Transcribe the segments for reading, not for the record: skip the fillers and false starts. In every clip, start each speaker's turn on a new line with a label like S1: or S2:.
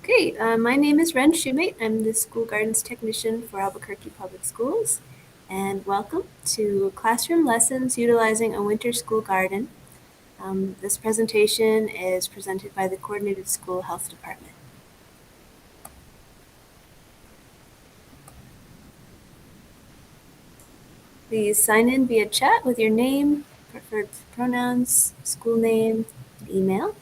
S1: Okay, my name is Ren Shoemate. I'm the School Gardens Technician for Albuquerque Public Schools, and welcome to Classroom Lessons Utilizing a Winter School Garden. This presentation is presented by the Coordinated School Health Department. Please sign in via chat with your name, preferred pronouns, school name, and email.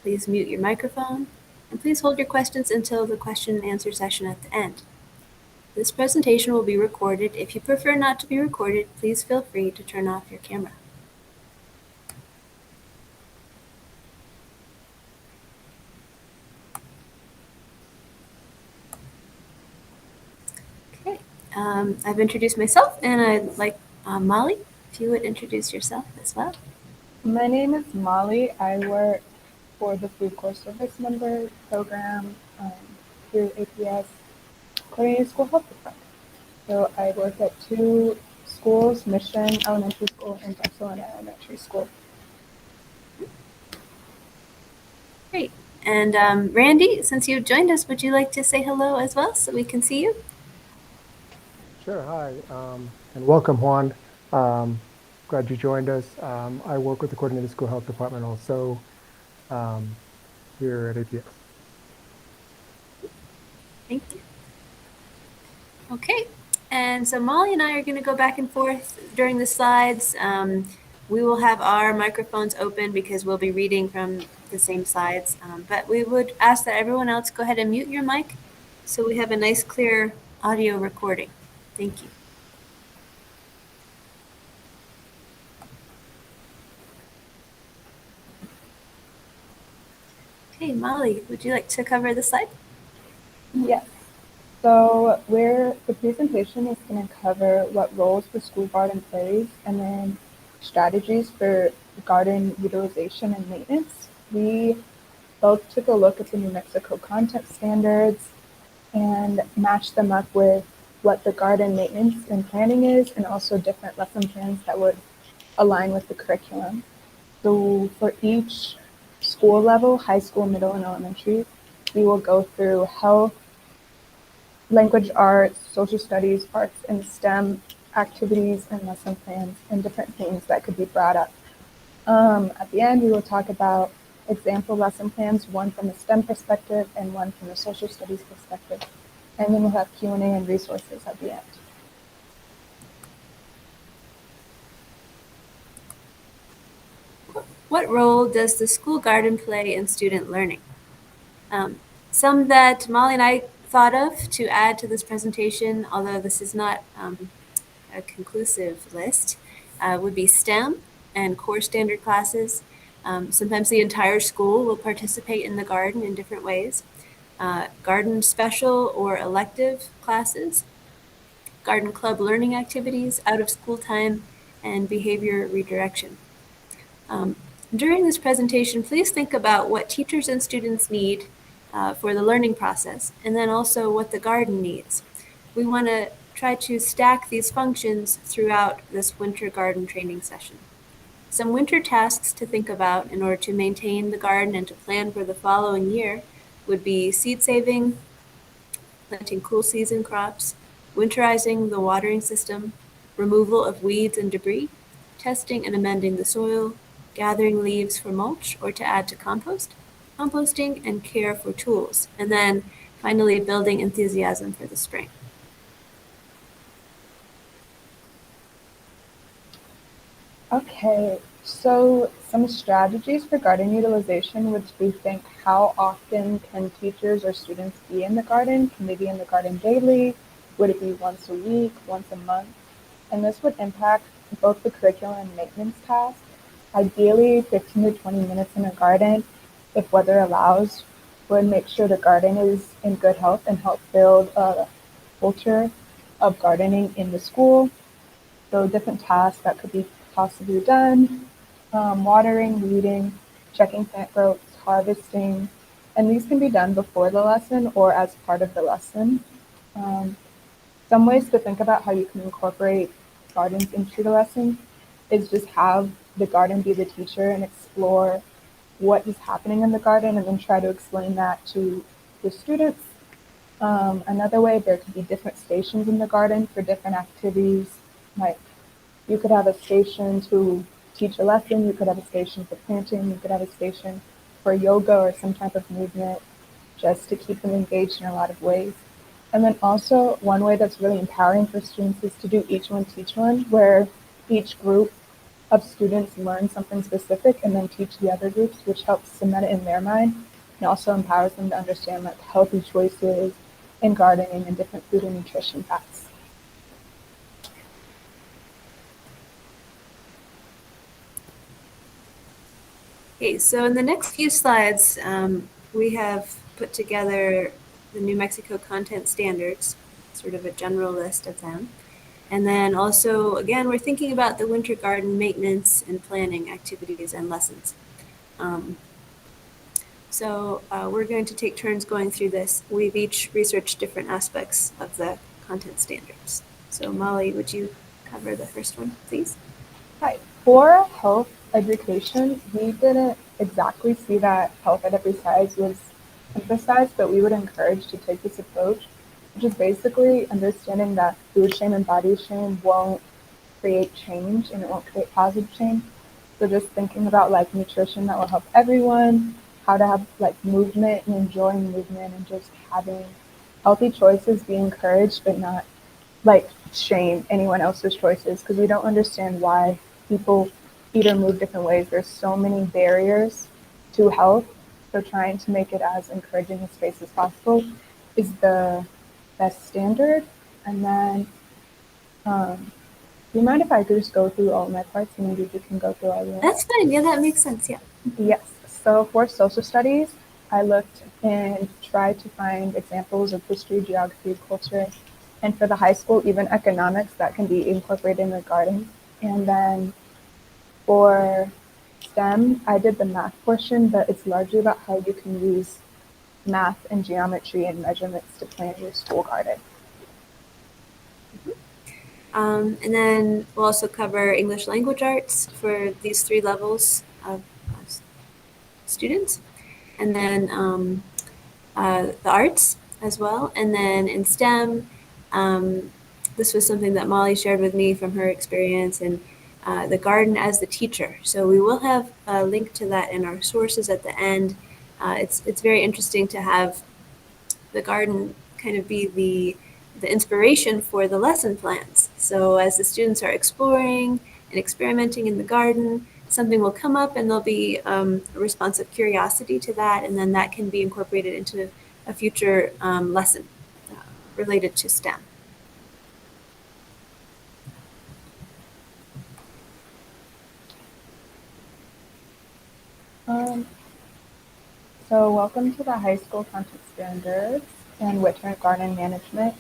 S1: Please mute your microphone, and please hold your questions until the question and answer session at the end. This presentation will be recorded. If you prefer not to be recorded, please feel free to turn off your camera. Okay, I've introduced myself, and I'd like Molly, if you would introduce yourself as well.
S2: My name is Molly. I work for the Food Corps Service Member Program through APS Coordinated School Health Department. So I work at two schools, Mission Elementary School and Barcelona Elementary School.
S1: Great. And Randy, since you joined us, would you like to say hello as well so we can see you?
S3: Sure. Hi, and welcome, Juan. Glad you joined us. I work with the Coordinated School Health Department also here at APS.
S1: Thank you. Okay, and so Molly and I are going to go back and forth during the slides. We will have our microphones open because we'll be reading from the same slides, but we would ask that everyone else go ahead and mute your mic so we have a nice clear audio recording. Thank you. Okay, Molly, would you like to cover the slide?
S2: Yes. So the presentation is going to cover what roles the school garden plays and then strategies for garden utilization and maintenance. We both took a look at the New Mexico content standards and matched them up with what the garden maintenance and planning is, and also different lesson plans that would align with the curriculum. So for each school level, high school, middle, and elementary, we will go through health, language arts, social studies, arts and STEM activities and lesson plans, and different themes that could be brought up. At the end, we will talk about example lesson plans, one from a STEM perspective and one from a social studies perspective. And then we'll have Q&A and resources at the end.
S1: What role does the school garden play in student learning? Some that Molly and I thought of to add to this presentation, although this is not a conclusive list, would be STEM and core standard classes. Sometimes the entire school will participate in the garden in different ways. Garden special or elective classes, garden club learning activities, out of school time, and behavior redirection. During this presentation, please think about what teachers and students need for the learning process, and then also what the garden needs. We want to try to stack these functions throughout this winter garden training session. Some winter tasks to think about in order to maintain the garden and to plan for the following year would be seed saving, planting cool season crops, winterizing the watering system, removal of weeds and debris, testing and amending the soil, gathering leaves for mulch or to add to compost, composting, and care for tools, and then finally building enthusiasm for the spring.
S2: Okay, so some strategies for garden utilization would be think how often can teachers or students be in the garden? Can they be in the garden daily? Would it be once a week, once a month? And this would impact both the curriculum and maintenance tasks. Ideally, 15 to 20 minutes in a garden, if weather allows, would make sure the garden is in good health and help build a culture of gardening in the school. So different tasks that could be possibly done, watering, weeding, checking plant growth, harvesting, and these can be done before the lesson or as part of the lesson. Some ways to think about how you can incorporate gardens into the lesson is just have the garden be the teacher and explore what is happening in the garden and then try to explain that to the students. Another way, there could be different stations in the garden for different activities. Like you could have a station to teach a lesson, you could have a station for planting, you could have a station for yoga or some type of movement just to keep them engaged in a lot of ways. And then also one way that's really empowering for students is to do each one teach one, where each group of students learn something specific and then teach the other groups, which helps cement it in their mind and also empowers them to understand like healthy choices in gardening and different food and nutrition facts.
S1: Okay, so in the next few slides, we have put together the New Mexico content standards, sort of a general list of them. And then also, again, we're thinking about the winter garden maintenance and planning activities and lessons. So we're going to take turns going through this. We've each researched different aspects of the content standards. So Molly, would you cover the first one, please?
S2: Hi. For health education, we didn't exactly see that health at every size was emphasized, but we would encourage to take this approach, which is basically understanding that food shame and body shame won't create change and it won't create positive change. So just thinking about like nutrition that will help everyone, how to have like movement and enjoying movement and just having healthy choices be encouraged, but not like shame anyone else's choices because we don't understand why people eat or move different ways. There's so many barriers to health. So trying to make it as encouraging a space as possible is the best standard. And then do you mind if I could just go through all my parts and maybe you can go through all yours?
S1: That's fine. Yeah, that makes sense. Yeah.
S2: Yes. So for social studies, I looked and tried to find examples of history, geography, culture, and for the high school, even economics that can be incorporated in the garden. And then for STEM, I did the math portion, but it's largely about how you can use math and geometry and measurements to plan your school garden.
S1: And then we'll also cover English language arts for these 3 levels of students. And then the arts as well. And then in STEM, this was something that Molly shared with me from her experience and the garden as the teacher. So we will have a link to that in our sources at the end. It's very interesting to have the garden kind of be the inspiration for the lesson plans. So as the students are exploring and experimenting in the garden, something will come up and there'll be a response of curiosity to that, and then that can be incorporated into a future lesson related to STEM.
S2: So welcome to the high school content standards and winter garden management.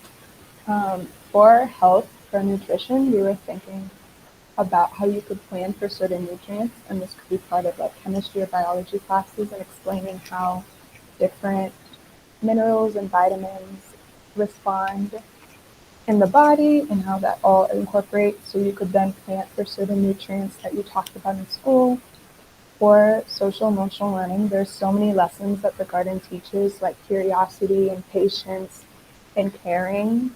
S2: For health, for nutrition, we were thinking about how you could plan for certain nutrients, and this could be part of like chemistry or biology classes and explaining how different minerals and vitamins respond in the body and how that all incorporates so you could then plant for certain nutrients that you talked about in school. For social emotional learning, there's so many lessons that the garden teaches, like curiosity and patience and caring,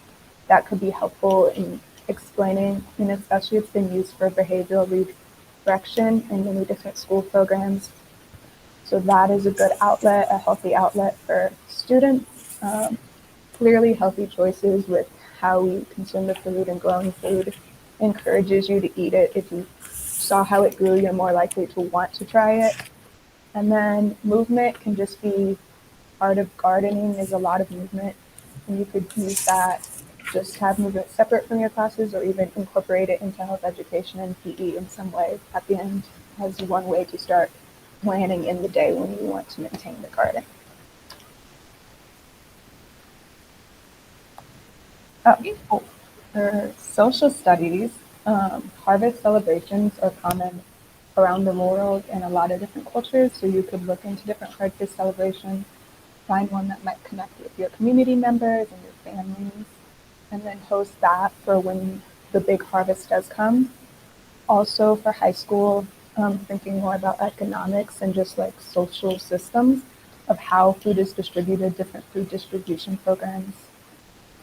S2: that could be helpful in explaining, and especially it's been used for behavioral redirection in many different school programs. So that is a good outlet, a healthy outlet for students. Clearly healthy choices with how we consume the food and growing food encourages you to eat it. If you saw how it grew, you're more likely to want to try it. And then movement can just be part of gardening is a lot of movement. And you could use that, just have movement separate from your classes or even incorporate it into health education and PE in some way at the end as one way to start planning in the day when you want to maintain the garden. For social studies, harvest celebrations are common around the world in a lot of different cultures. So you could look into different harvest celebrations, find one that might connect with your community members and your families, and then host that for when the big harvest does come. Also for high school, thinking more about economics and just like social systems. of how food is distributed, different food distribution programs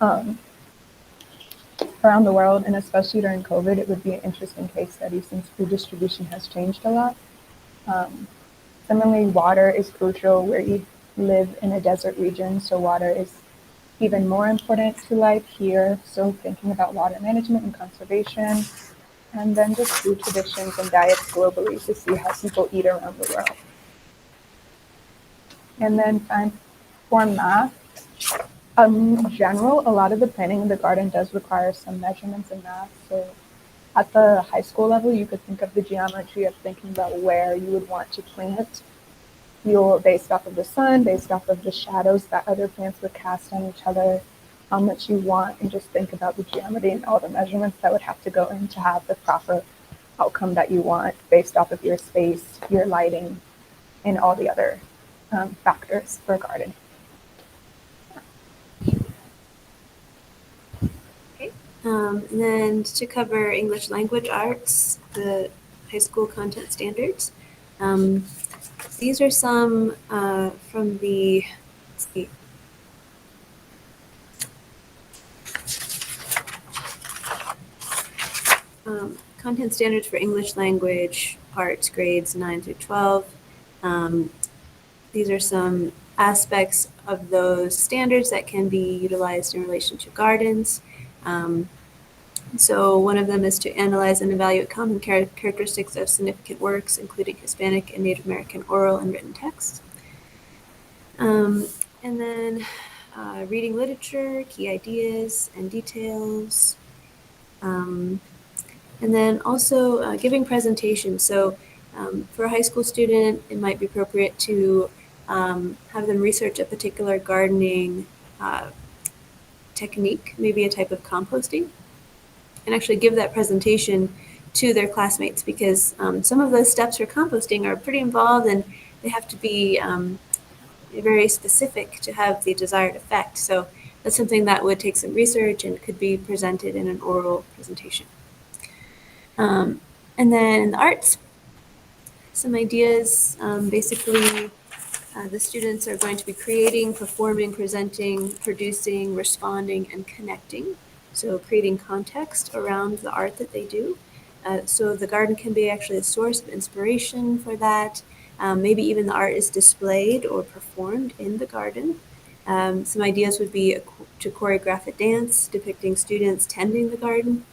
S2: around the world, and especially during COVID, it would be an interesting case study since food distribution has changed a lot. Similarly, water is crucial where you live in a desert region, so water is even more important to life here. So thinking about water management and conservation, and then just food traditions and diets globally to see how people eat around the world. And then for math, in general, a lot of the planning in the garden does require some measurements in math. So at the high school level, you could think of the geometry of thinking about where you would want to plant. You're based off of the sun, based off of the shadows that other plants would cast on each other, how much you want, and just think about the geometry and all the measurements that would have to go in to have the proper outcome that you want based off of your space, your lighting, and all the other factors for gardening.
S1: Okay. And then to cover English language arts, the high school content standards. These are some from the, let's see, content standards for English language arts grades 9 through 12. These are some aspects of those standards that can be utilized in relation to gardens. So one of them is to analyze and evaluate common characteristics of significant works, including Hispanic and Native American oral and written texts. And then reading literature, key ideas and details. And then also giving presentations. So for a high school student, it might be appropriate to have them research a particular gardening technique, maybe a type of composting, and actually give that presentation to their classmates, because some of those steps for composting are pretty involved and they have to be very specific to have the desired effect. So that's something that would take some research and could be presented in an oral presentation. And then in the arts, some ideas, basically the students are going to be creating, performing, presenting, producing, responding, and connecting. So creating context around the art that they do. So the garden can be actually a source of inspiration for that. Maybe even the art is displayed or performed in the garden. Some ideas would be to choreograph a dance depicting students tending the garden.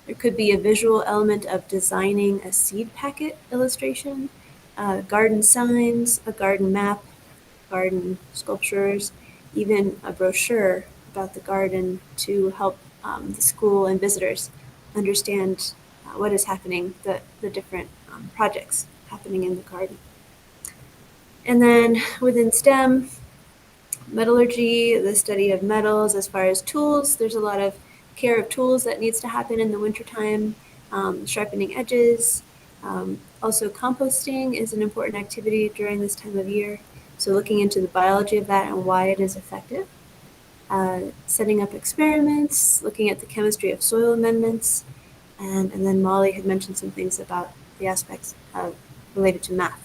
S1: There could be a visual element of designing a seed packet illustration, garden signs, a garden map, garden sculptures, even a brochure about the garden to help the school and visitors understand what is happening, the different projects happening in the garden. And then within STEM, metallurgy, the study of metals as far as tools, there's a lot of care of tools that needs to happen in the wintertime, sharpening edges. Also composting is an important activity during this time of year. So looking into the biology of that and why it is effective. Setting up experiments, looking at the chemistry of soil amendments, and then Molly had mentioned some things about the aspects related to math.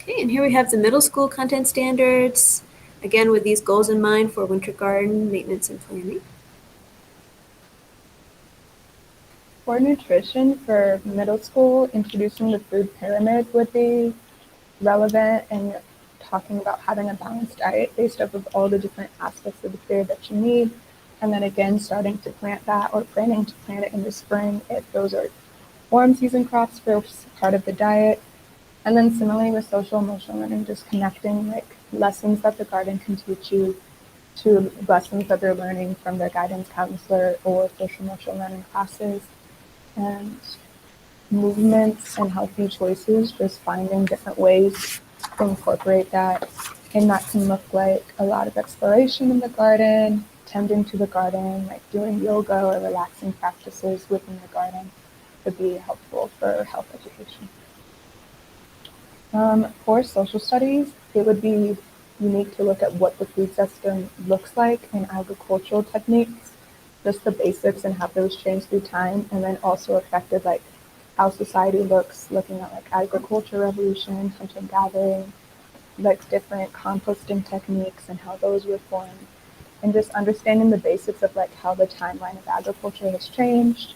S1: Okay, and here we have the middle school content standards, again with these goals in mind for winter garden maintenance and planning.
S2: For nutrition for middle school, introducing the food pyramid would be relevant, and talking about having a balanced diet based off of all the different aspects of the food that you need. And then again, starting to plant that or planning to plant it in the spring if those are warm season crops for part of the diet. And then similarly with social emotional learning, just connecting like lessons that the garden can teach you to lessons that they're learning from their guidance counselor or social emotional learning classes. And movements and healthy choices, just finding different ways to incorporate that. And that can look like a lot of exploration in the garden, tending to the garden, like doing yoga or relaxing practices within the garden would be helpful for health education. For social studies, it would be unique to look at what the food system looks like in agricultural techniques, just the basics and how those change through time, and then also affected like how society looks, looking at like agriculture revolution, hunting gathering, like different composting techniques and how those were formed, and just understanding the basics of like how the timeline of agriculture has changed.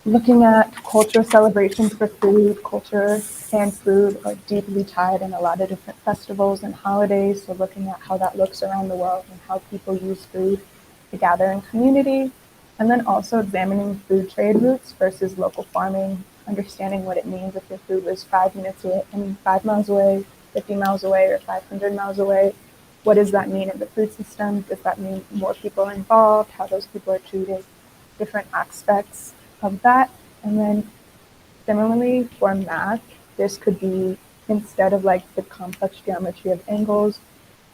S2: Looking at cultural celebrations for food, culture and food are deeply tied in a lot of different festivals and holidays. So looking at how that looks around the world and how people use food to gather in community. And then also examining food trade routes versus local farming, understanding what it means if your food was 5 minutes away, 5 miles away, 50 miles away, or 500 miles away. What does that mean in the food system? Does that mean more people are involved? How those people are treated? Different aspects of that. And then similarly for math, this could be, instead of like the complex geometry of angles,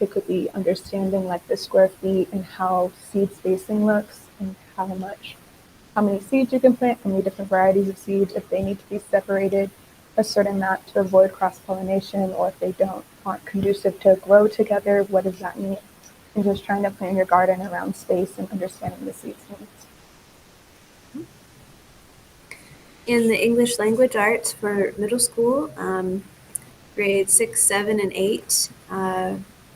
S2: it could be understanding like the square feet and how seed spacing looks and how many seeds you can plant, how many different varieties of seeds, if they need to be separated a certain amount to avoid cross-pollination, or if they aren't conducive to grow together, what does that mean? And just trying to plan your garden around space and understanding the seeds needs.
S1: In the English language arts for middle school, grades 6, 7, and 8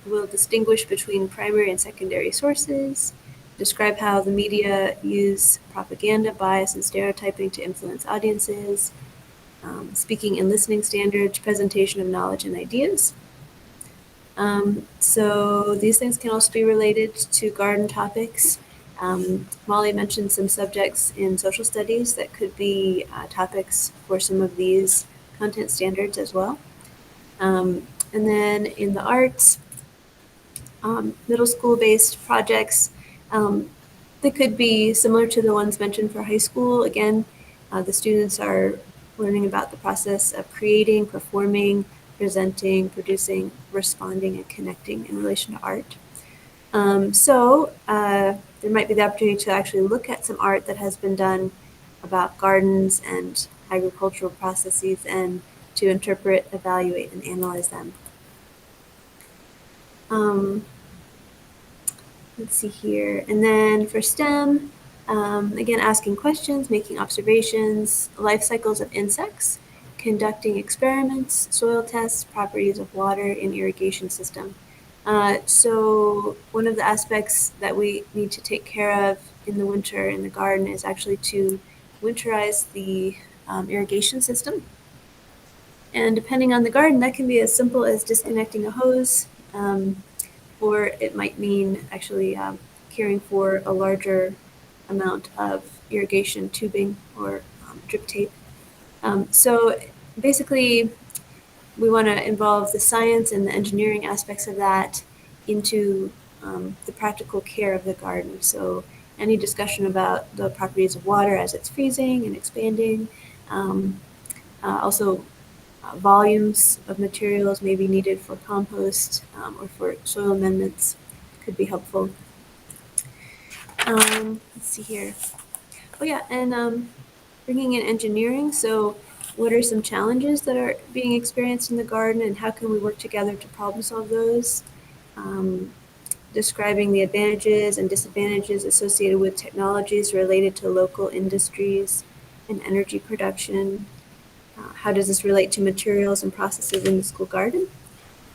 S1: will distinguish between primary and secondary sources, describe how the media use propaganda, bias, and stereotyping to influence audiences, speaking and listening standards, presentation of knowledge and ideas. So these things can also be related to garden topics. Molly mentioned some subjects in social studies that could be topics for some of these content standards as well. And then in the arts, middle school-based projects, they could be similar to the ones mentioned for high school. Again, the students are learning about the process of creating, performing, presenting, producing, responding, and connecting in relation to art. So there might be the opportunity to actually look at some art that has been done about gardens and agricultural processes and to interpret, evaluate, and analyze them. Let's see here. And then for STEM, again, asking questions, making observations, life cycles of insects, conducting experiments, soil tests, properties of water in irrigation system. So one of the aspects that we need to take care of in the winter in the garden is actually to winterize the irrigation system. And depending on the garden, that can be as simple as disconnecting a hose, or it might mean actually caring for a larger amount of irrigation tubing or drip tape. So basically, we want to involve the science and the engineering aspects of that into the practical care of the garden. So any discussion about the properties of water as it's freezing and expanding, also volumes of materials may be needed for compost or for soil amendments could be helpful. Let's see here. Oh yeah, and bringing in engineering. So what are some challenges that are being experienced in the garden and how can we work together to problem solve those? Describing the advantages and disadvantages associated with technologies related to local industries and energy production. How does this relate to materials and processes in the school garden?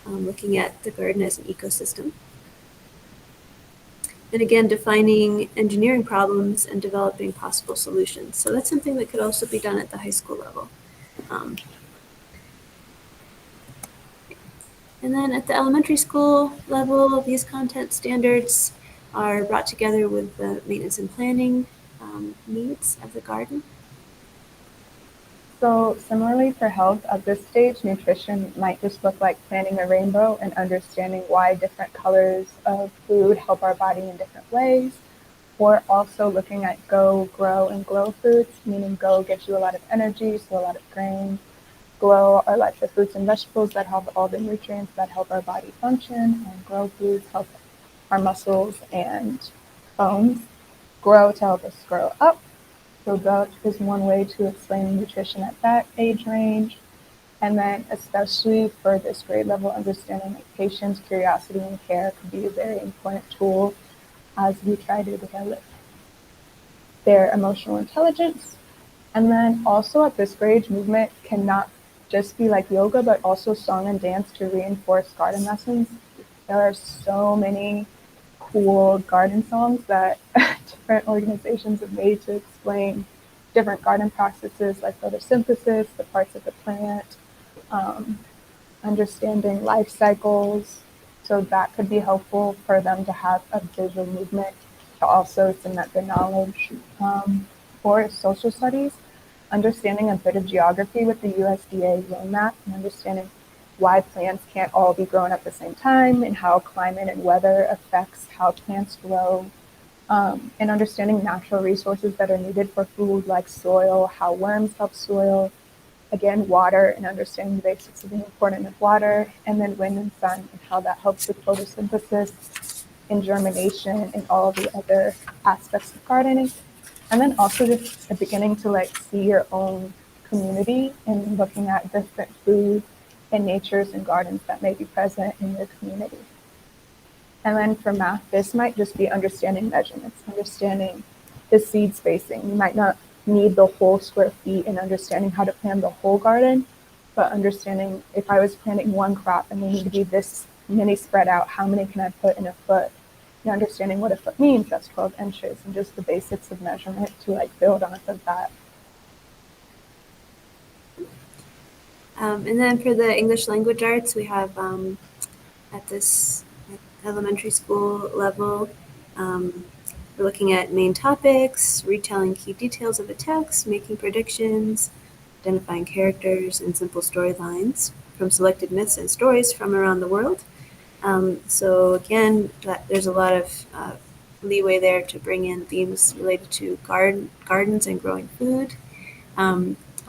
S1: Looking at the garden as an ecosystem. And again, defining engineering problems and developing possible solutions. So that's something that could also be done at the high school level. And then at the elementary school level, these content standards are brought together with the maintenance and planning needs of the garden.
S2: So similarly for health, at this stage, nutrition might just look like planning a rainbow and understanding why different colors of food help our body in different ways. Or also looking at go, grow, and glow foods, meaning go gives you a lot of energy, so a lot of grain. Glow are like the fruits and vegetables that have all the nutrients that help our body function, and grow foods help our muscles and bones grow to help us grow up. So that is one way to explain nutrition at that age range. And then especially for this grade level, understanding like patience, curiosity, and care could be a very important tool as we try to develop their emotional intelligence. And then also at this grade, movement cannot just be like yoga, but also song and dance to reinforce garden lessons. There are so many cool garden songs that different organizations have made to explain different garden processes like photosynthesis, the parts of the plant, um, understanding life cycles. So that could be helpful for them to have a visual movement to also cement their knowledge. For social studies, understanding a bit of geography with the USDA roadmap and understanding why plants can't all be grown at the same time and how climate and weather affects how plants grow, and understanding natural resources that are needed for food like soil, how worms help soil, again, water and understanding the basics of the importance of water, and then wind and sun and how that helps with photosynthesis and germination and all the other aspects of gardening. And then also just beginning to like see your own community and looking at different food and natures and gardens that may be present in your community. And then for math, this might just be understanding measurements, understanding the seed spacing. You might not need the whole square feet and understanding how to plan the whole garden, but understanding if I was planting one crop and they need to be this many spread out, how many can I put in a foot? And understanding what a foot means, that's 12 inches, and just the basics of measurement to like build off of that.
S1: And then for the English language arts, we have at this elementary school level, we're looking at main topics, retelling key details of a text, making predictions, identifying characters and simple storylines from selected myths and stories from around the world. So again, there's a lot of leeway there to bring in themes related to gardens and growing food.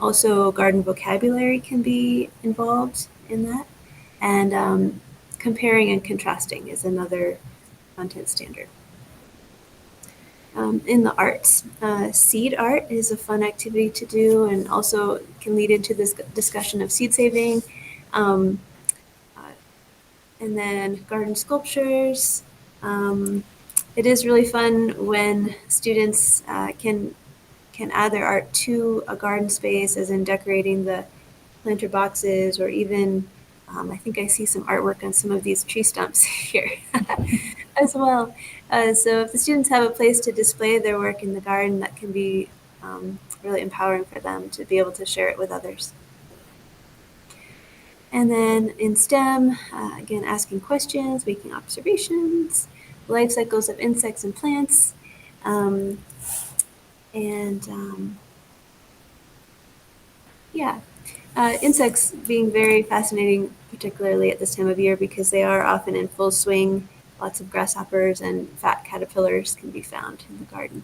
S1: Also, garden vocabulary can be involved in that. And comparing and contrasting is another content standard. In the arts, seed art is a fun activity to do and also can lead into this discussion of seed saving. And then garden sculptures. It is really fun when students can add their art to a garden space, as in decorating the planter boxes, or even I think I see some artwork on some of these tree stumps here as well. So if the students have a place to display their work in the garden, that can be really empowering for them to be able to share it with others. And then in STEM, again, asking questions, making observations, life cycles of insects and plants, insects being very fascinating, particularly at this time of year, because they are often in full swing. Lots of grasshoppers and fat caterpillars can be found in the garden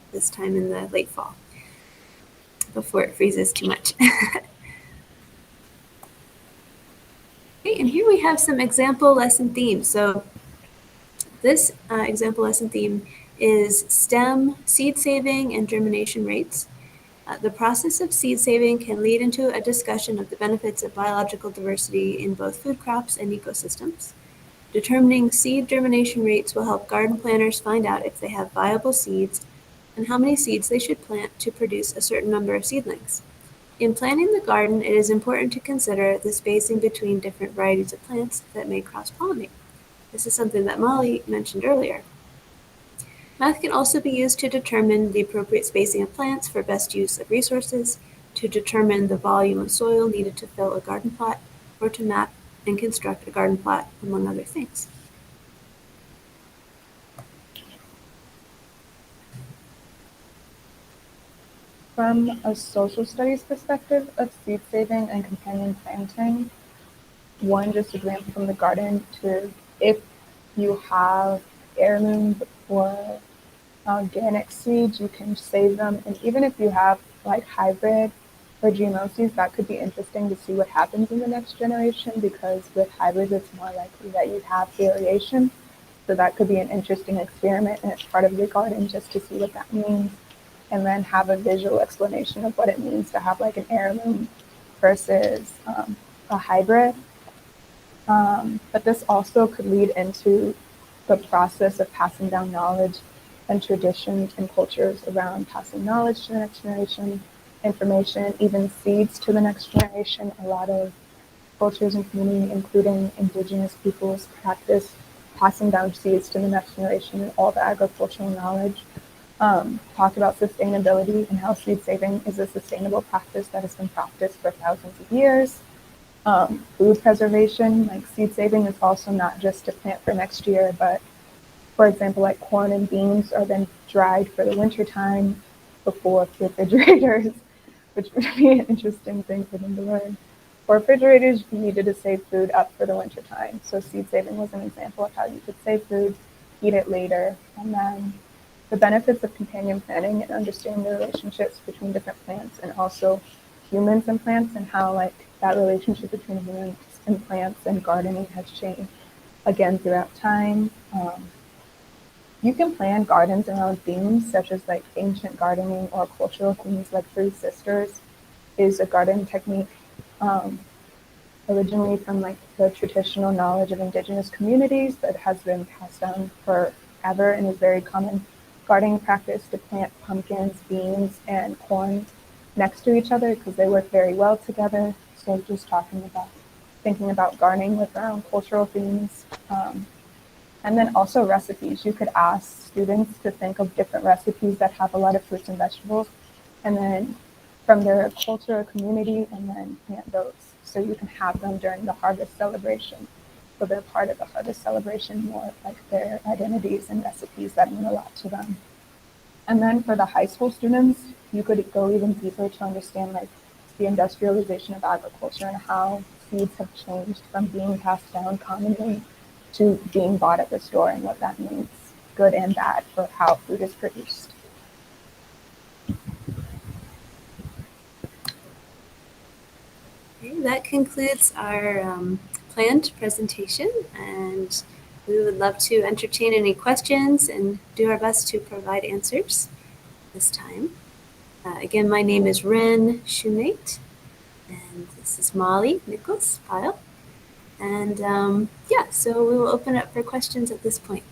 S1: at this time in the late fall, before it freezes too much. Okay, and here we have some example lesson themes. So this example lesson theme is STEM, seed saving, and germination rates. The process of seed saving can lead into a discussion of the benefits of biological diversity in both food crops and ecosystems. Determining seed germination rates will help garden planners find out if they have viable seeds and how many seeds they should plant to produce a certain number of seedlings. In planting the garden, it is important to consider the spacing between different varieties of plants that may cross-pollinate. This is something that Molly mentioned earlier. Math can also be used to determine the appropriate spacing of plants for best use of resources, to determine the volume of soil needed to fill a garden plot, or to map and construct a garden plot, among other things.
S2: From a social studies perspective of seed saving and companion planting, one just example from the garden to if you have heirloom or organic seeds, you can save them. And even if you have like hybrid or GMO seeds, that could be interesting to see what happens in the next generation, because with hybrids, it's more likely that you have variation. So that could be an interesting experiment and it's part of your garden just to see what that means. And then have a visual explanation of what it means to have like an heirloom versus a hybrid. But this also could lead into the process of passing down knowledge and traditions and cultures around passing knowledge to the next generation, information, even seeds to the next generation. A lot of cultures and community, including indigenous peoples, practice passing down seeds to the next generation and all the agricultural knowledge. Talk about sustainability and how seed saving is a sustainable practice that has been practiced for thousands of years. Food preservation, like seed saving is also not just to plant for next year, but for example, like corn and beans are then dried for the winter time before refrigerators, which would be an interesting thing for them to learn. For refrigerators, you needed to save food up for the winter time. So seed saving was an example of how you could save food, eat it later, and then the benefits of companion planting and understanding the relationships between different plants and also humans and plants and how like that relationship between humans and plants and gardening has changed again throughout time. You can plan gardens around themes such as like ancient gardening or cultural themes like Three Sisters is a garden technique originally from like the traditional knowledge of indigenous communities that has been passed down forever and is very common gardening practice to plant pumpkins, beans, and corn next to each other because they work very well together. So just thinking about gardening with around cultural themes. And then also recipes. You could ask students to think of different recipes that have a lot of fruits and vegetables, and then from their culture or community, and then plant those. So you can have them during the harvest celebration. So they're part of the harvest celebration, more like their identities and recipes that mean a lot to them. And then for the high school students, you could go even deeper to understand like the industrialization of agriculture and how seeds have changed from being passed down commonly to being bought at the store and what that means, good and bad, for how food is produced.
S1: Okay, that concludes our planned presentation, and we would love to entertain any questions and do our best to provide answers this time. Again, my name is Ren Shoemate, and this is Molly Nichols Pyle. And yeah, so we will open up for questions at this point.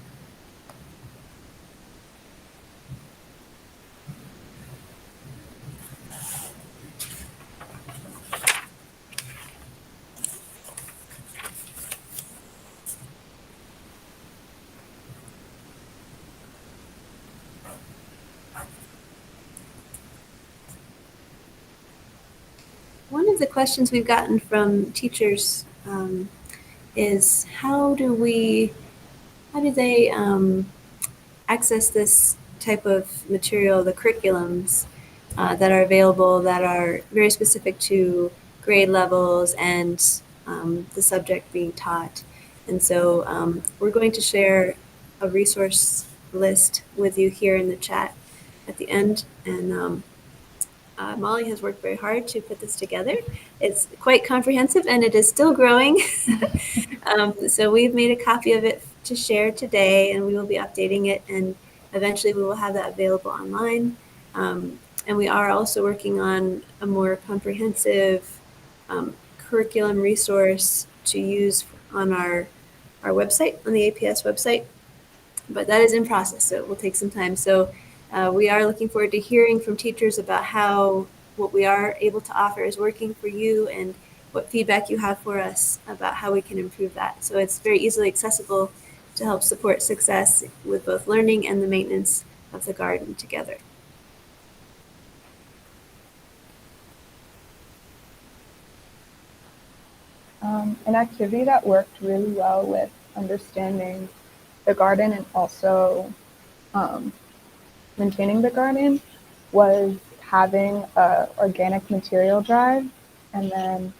S1: One of the questions we've gotten from teachers is how do they access this type of material, the curriculums that are available that are very specific to grade levels and the subject being taught. And so we're going to share a resource list with you here in the chat at the end. And Molly has worked very hard to put this together. It's quite comprehensive and it is still growing. So we've made a copy of it to share today, and we will be updating it, and eventually we will have that available online. And we are also working on a more comprehensive curriculum resource to use on our website, on the APS website. But that is in process, so it will take some time. So we are looking forward to hearing from teachers about how what we are able to offer is working for you and what feedback you have for us about how we can improve that. So it's very easily accessible to help support success with both learning and the maintenance of the garden together.
S2: An activity that worked really well with understanding the garden and also maintaining the garden was having a organic material drive, and then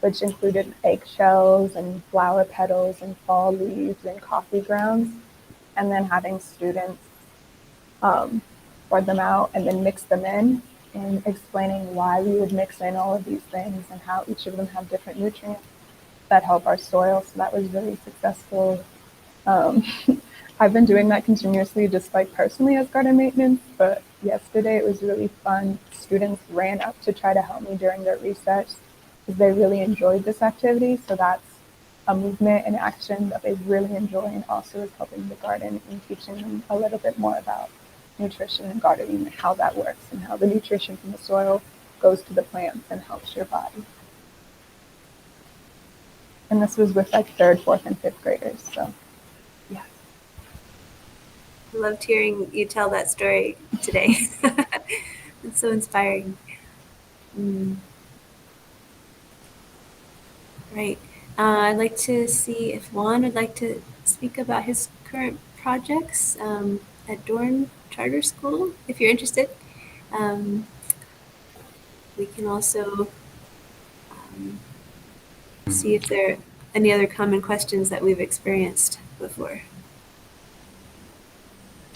S2: which included eggshells and flower petals and fall leaves and coffee grounds, and then having students pour them out and then mix them in, and explaining why we would mix in all of these things and how each of them have different nutrients that help our soil. So that was really successful. I've been doing that continuously, just like personally as garden maintenance, but yesterday it was really fun. Students ran up to try to help me during their recess because they really enjoyed this activity. So that's a movement and action that they really enjoy, and also is helping the garden and teaching them a little bit more about nutrition and gardening and how that works and how the nutrition from the soil goes to the plants and helps your body. And this was with like 3rd, 4th, and 5th graders. So, yeah.
S1: I loved hearing you tell that story today. It's so inspiring. Right. I'd like to see if Juan would like to speak about his current projects at Dorn Charter School, if you're interested. We can also see if there are any other common questions that we've experienced before.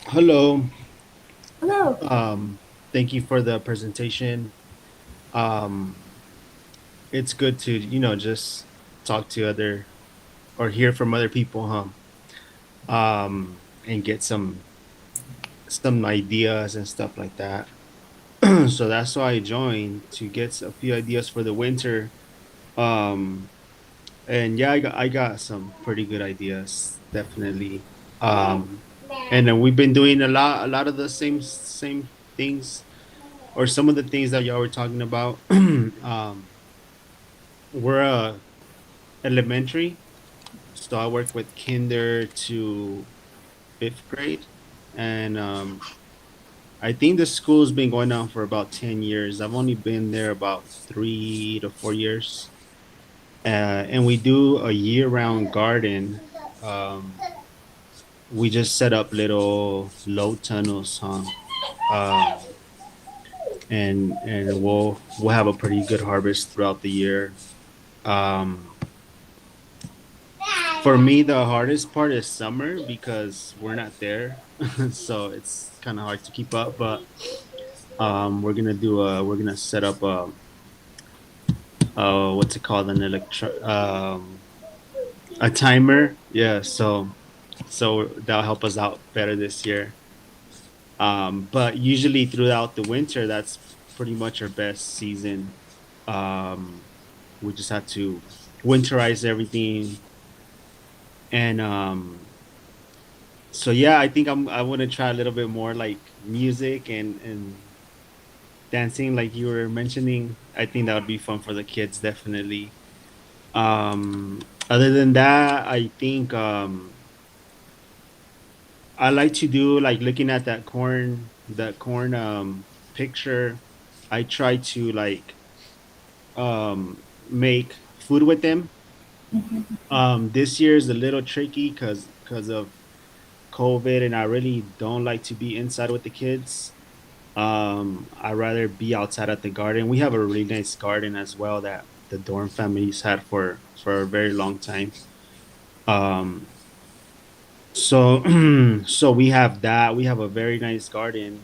S4: Hello.
S1: Hello.
S4: Thank you for the presentation. It's good to, just talk to other or hear from other people, and get some ideas and stuff like that. So that's why I joined, to get a few ideas for the winter. Um, and yeah, I got some pretty good ideas, definitely. And then we've been doing a lot of the same things, or some of the things that y'all were talking about. We're elementary, so I work with kinder to 5th grade, and I think the school's been going on for about 10 years. I've only been there about 3 to 4 years, and we do a year-round garden. We just set up little low tunnels, um, and we'll have a pretty good harvest throughout the year. Um, for me, the hardest part is summer because we're not there, so it's kind of hard to keep up. But we're gonna set up what's it called, a timer. Yeah, so that'll help us out better this year. But usually throughout the winter, that's pretty much our best season. Um, we just have to winterize everything, and so yeah, I think I want to try a little bit more like music and dancing, like you were mentioning. I think that would be fun for the kids, definitely. Other than that, I think I like to do, like, looking at that corn picture. I try to, like, make food with them. This year is a little tricky because of COVID, and I really don't like to be inside with the kids. I'd rather be outside at the garden. We have a really nice garden as well that the dorm families had for a very long time. Um, so so we have that. We have a very nice garden.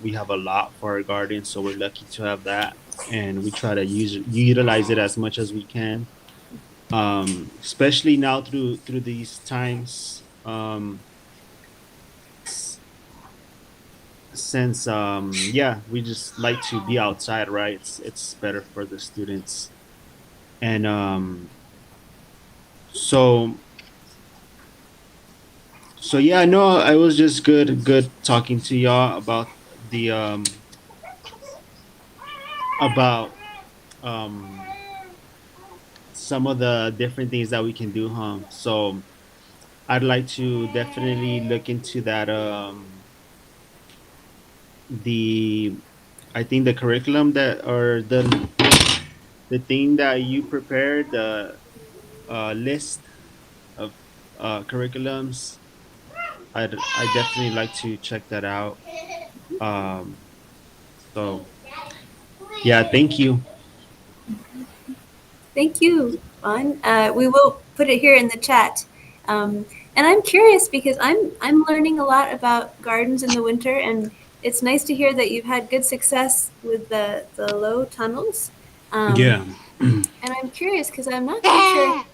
S4: We have a lot for our garden, so we're lucky to have that, and we try to utilize it as much as we can. Especially now through these times. Since yeah, we just like to be outside, right? It's better for the students, and so yeah, no, I was just good talking to y'all about the about um some of the different things that we can do, so I'd like to definitely look into that, the I think the curriculum that, or the thing that you prepared, the list of curriculums. I definitely like to check that out. Um, so yeah, thank you.
S1: Thank you, Juan. We will put it here in the chat. And I'm curious because I'm learning a lot about gardens in the winter, and it's nice to hear that you've had good success with the low tunnels.
S4: Yeah.
S1: And I'm curious because I'm not quite sure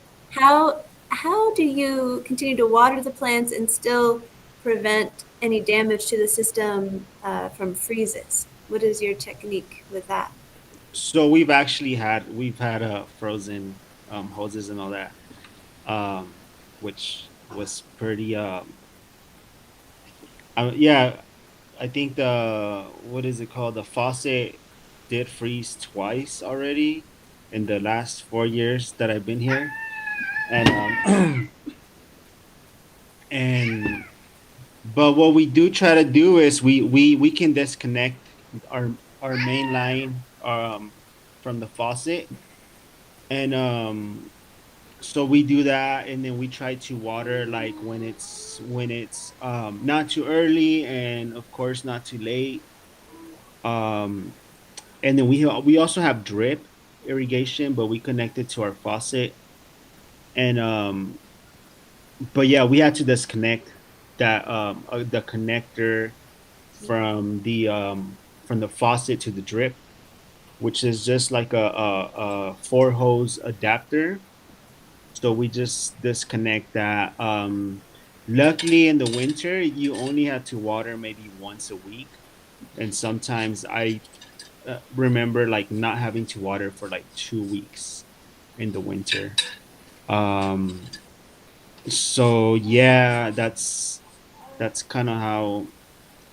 S1: how do you continue to water the plants and still prevent any damage to the system from freezes? What is your technique with that?
S4: So we've had frozen hoses and all that, which was pretty. Yeah, I think the, what is it called, the faucet. did freeze twice already in the last 4 years that I've been here, and and but what we do try to do is we can disconnect our our main line from the faucet, and so we do that, and then we try to water like when it's not too early, and of course not too late. um and then we also have drip irrigation, but we connect it to our faucet, and but yeah, we had to disconnect that the connector from the faucet to the drip, which is just like a four hose adapter. So we just disconnect that. Luckily, in the winter, you only have to water maybe once a week, and sometimes I remember like not having to water for like 2 weeks in the winter. Um, so yeah, that's kind of how.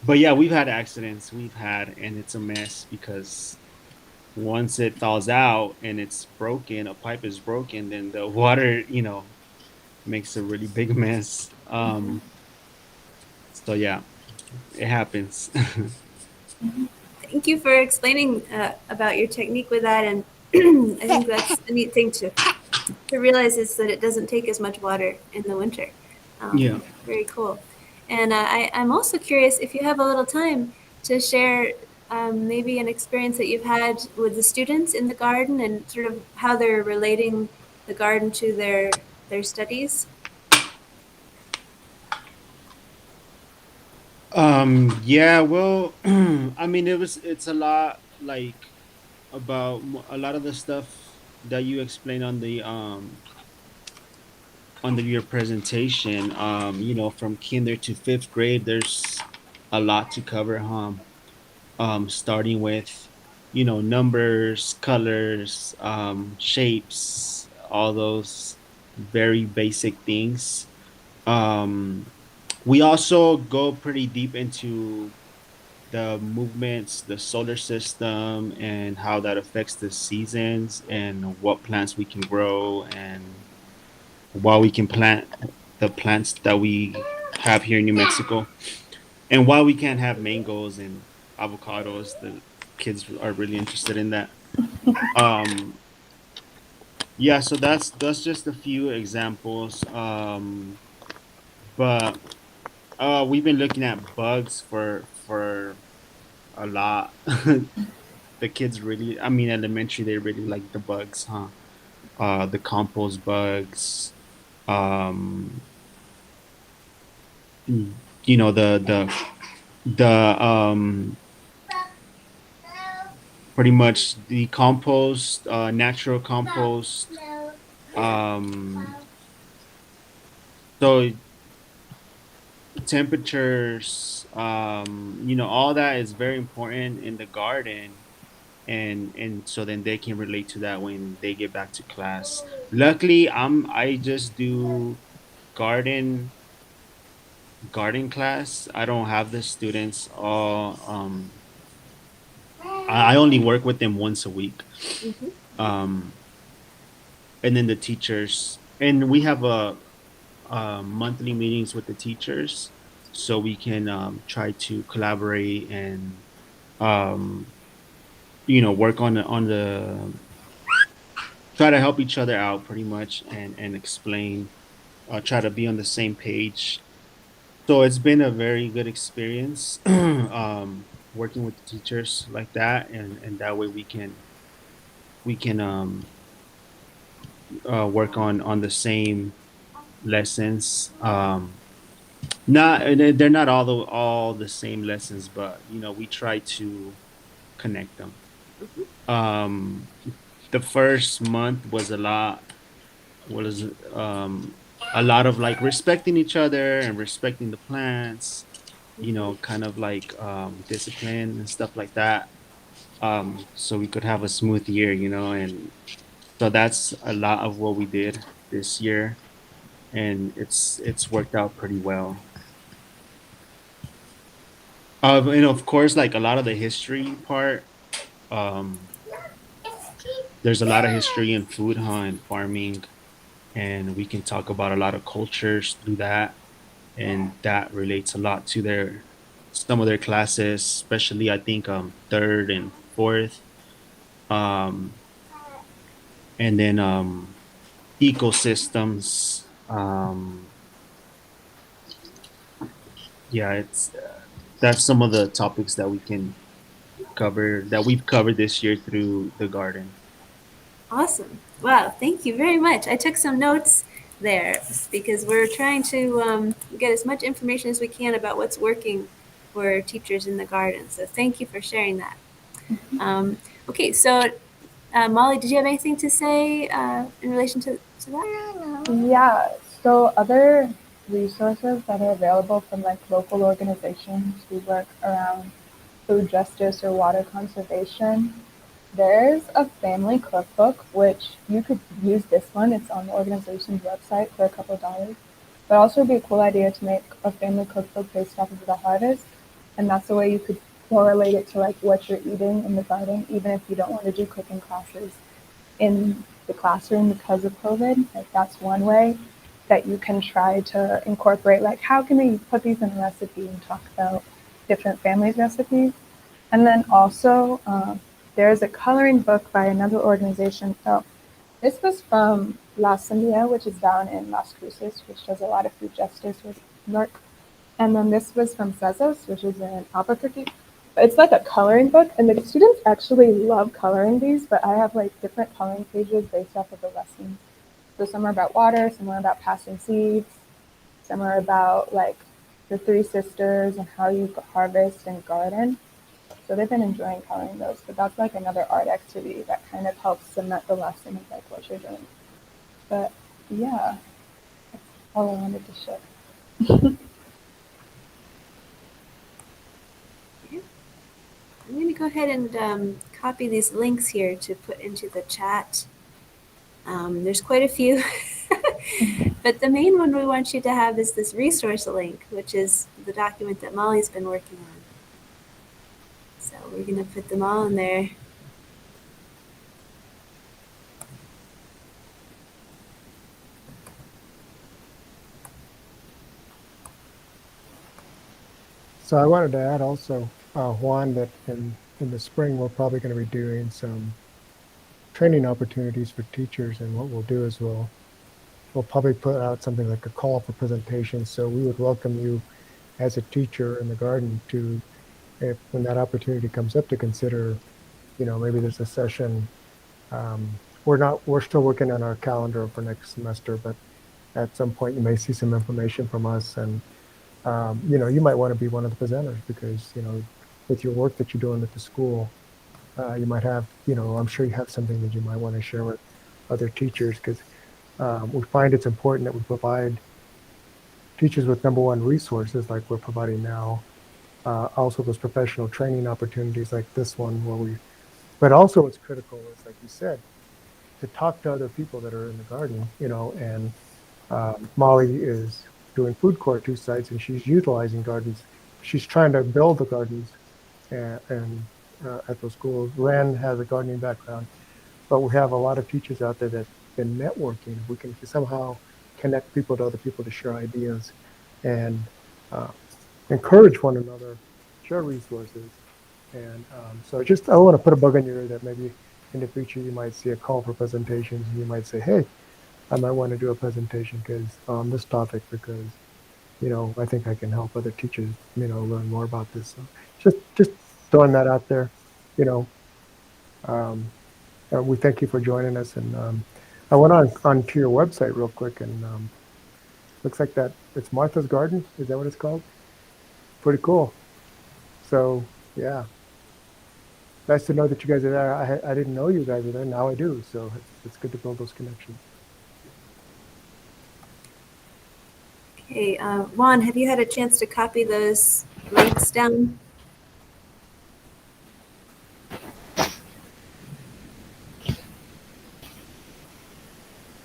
S4: But yeah, we've had accidents. We've had, and it's a mess because once it thaws out and it's broken, a pipe is broken, then the water, makes a really big mess. So yeah, it happens.
S1: Thank you for explaining about your technique with that, and I think that's a neat thing to realize is that it doesn't take as much water in the winter.
S4: Yeah.
S1: Very cool. And I'm also curious if you have a little time to share maybe an experience that you've had with the students in the garden and sort of how they're relating the garden to their studies.
S4: Yeah, well, I mean, it's a lot like about a lot of the stuff that you explained on your presentation. From kinder to fifth grade, there's a lot to cover, huh? Starting with, numbers, colors, shapes, all those very basic things. Um, we also go pretty deep into the movements, the solar system, and how that affects the seasons, and what plants we can grow, and why we can plant the plants that we have here in New Mexico, and why we can't have mangoes and avocados. The kids are really interested in that. Um, yeah, so that's just a few examples. But we've been looking at bugs for a lot. The kids really, I mean, elementary, they really like the bugs, huh? The compost bugs, um, the pretty much the compost, natural compost. Um, so temperatures, all that is very important in the garden, and so then they can relate to that when they get back to class. Luckily, I just do garden garden class. I don't have the students all. I only work with them once a week.
S1: Mm-hmm.
S4: Um, and then the teachers, and we have a monthly meetings with the teachers, so we can try to collaborate and um, work on the try to help each other out pretty much, and explain, try to be on the same page. So it's been a very good experience, working with the teachers like that, and that way we can work on the same lessons. Not they're not all the same lessons, but we try to connect them. Um, the first month was a lot of like respecting each other and respecting the plants, kind of like discipline and stuff like that. So we could have a smooth year, and so that's a lot of what we did this year, and it's worked out pretty well. And of course, like a lot of the history part, There's a lot of history in food, and farming, and we can talk about a lot of cultures through that, and that relates a lot to their some of their classes, especially I think third and fourth, um, and then ecosystems. Yeah, it's that's some of the topics that we can cover that we've covered this year through the garden.
S1: Awesome. Wow, thank you very much. I took some notes there because we're trying to get as much information as we can about what's working for teachers in the garden. So thank you for sharing that. Okay, so Molly, did you have anything to say in relation to that?
S2: Yeah, so other resources that are available from like local organizations who work around food justice or water conservation. There's a family cookbook, which you could use this one. It's on the organization's website for a couple of dollars. But also it'd be a cool idea to make a family cookbook based off of the harvest. And that's the way you could correlate it to like what you're eating in the garden, even if you don't want to do cooking classes in the classroom because of COVID. Like that's one way that you can try to incorporate like how can we put these in a recipe and talk about different families' recipes. And then also there's a coloring book by another organization. So this was from La Sandia, which is down in Las Cruces, which does a lot of food justice with New York. And then this was from Cezos, which is in Albuquerque. It's like a coloring book, and the students actually love coloring these, but I have like different coloring pages based off of the lessons. So some are about water, some are about passing seeds, some are about like the three sisters and how you harvest and garden. So they've been enjoying coloring those, but that's like another art activity that kind of helps cement the lesson of like what you're doing. But yeah, that's all I wanted to share.
S1: I'm going to go ahead and copy these links here to put into the chat. There's quite a few, but the main one we want you to have is this resource link, which is the document that Molly's been working on. So we're going to put them all in there.
S3: So I wanted to add also, Juan, that in the spring, we're probably going to be doing some training opportunities for teachers. And what we'll do is we'll probably put out something like a call for presentations. So we would welcome you as a teacher in the garden to, if when that opportunity comes up, to consider, maybe there's a session. We're still working on our calendar for next semester, but at some point you may see some information from us, and you might want to be one of the presenters because, with your work that you're doing at the school, you might have, I'm sure you have something that you might want to share with other teachers, because we find it's important that we provide teachers with number one resources like we're providing now. Also those professional training opportunities like this one but also what's critical is, like you said, to talk to other people that are in the garden, and Molly is doing food court 2 sites, and she's utilizing gardens. She's trying to build the gardens and at those schools. Ren has a gardening background, but we have a lot of teachers out there that been networking. We can somehow connect people to other people to share ideas and encourage one another, share resources. And so I want to put a bug in your ear that maybe in the future you might see a call for presentations, and you might say, hey, I might want to do a presentation on this topic because, I think I can help other teachers, learn more about this. So just throwing that out there, we thank you for joining us. And I went onto your website real quick, and looks like that it's Martha's Garden. Is that what it's called? Pretty cool. So yeah, nice to know that you guys are there. I didn't know you guys are there. Now I do. So it's good to build those connections.
S1: Okay, Juan, have you had a chance to copy those links down?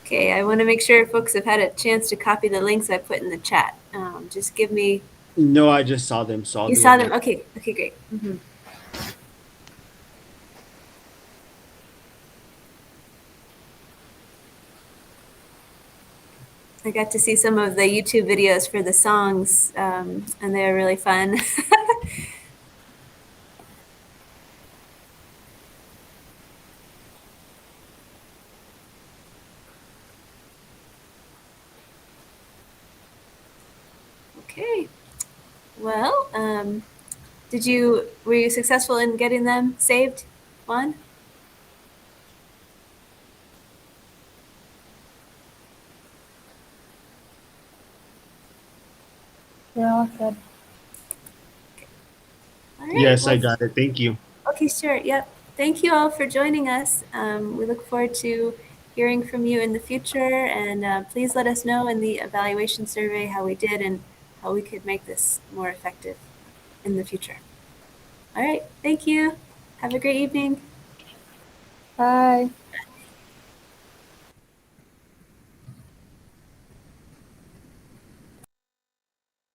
S1: Okay, I want to make sure folks have had a chance to copy the links I put in the chat. Just give me.
S4: No, I just saw them.
S1: You saw them? Okay, great. I got to see some of the YouTube videos for the songs, and they're really fun. Okay. Well, were you successful in getting them saved, Juan?
S2: We're all set.
S1: All right.
S4: Yes, I
S1: well,
S4: got it. Thank you.
S1: Okay, sure. Yep. Thank you all for joining us. We look forward to hearing from you in the future, and please let us know in the evaluation survey how we did and how we could make this more effective in the future. All right. Thank you. Have a great evening.
S2: Bye.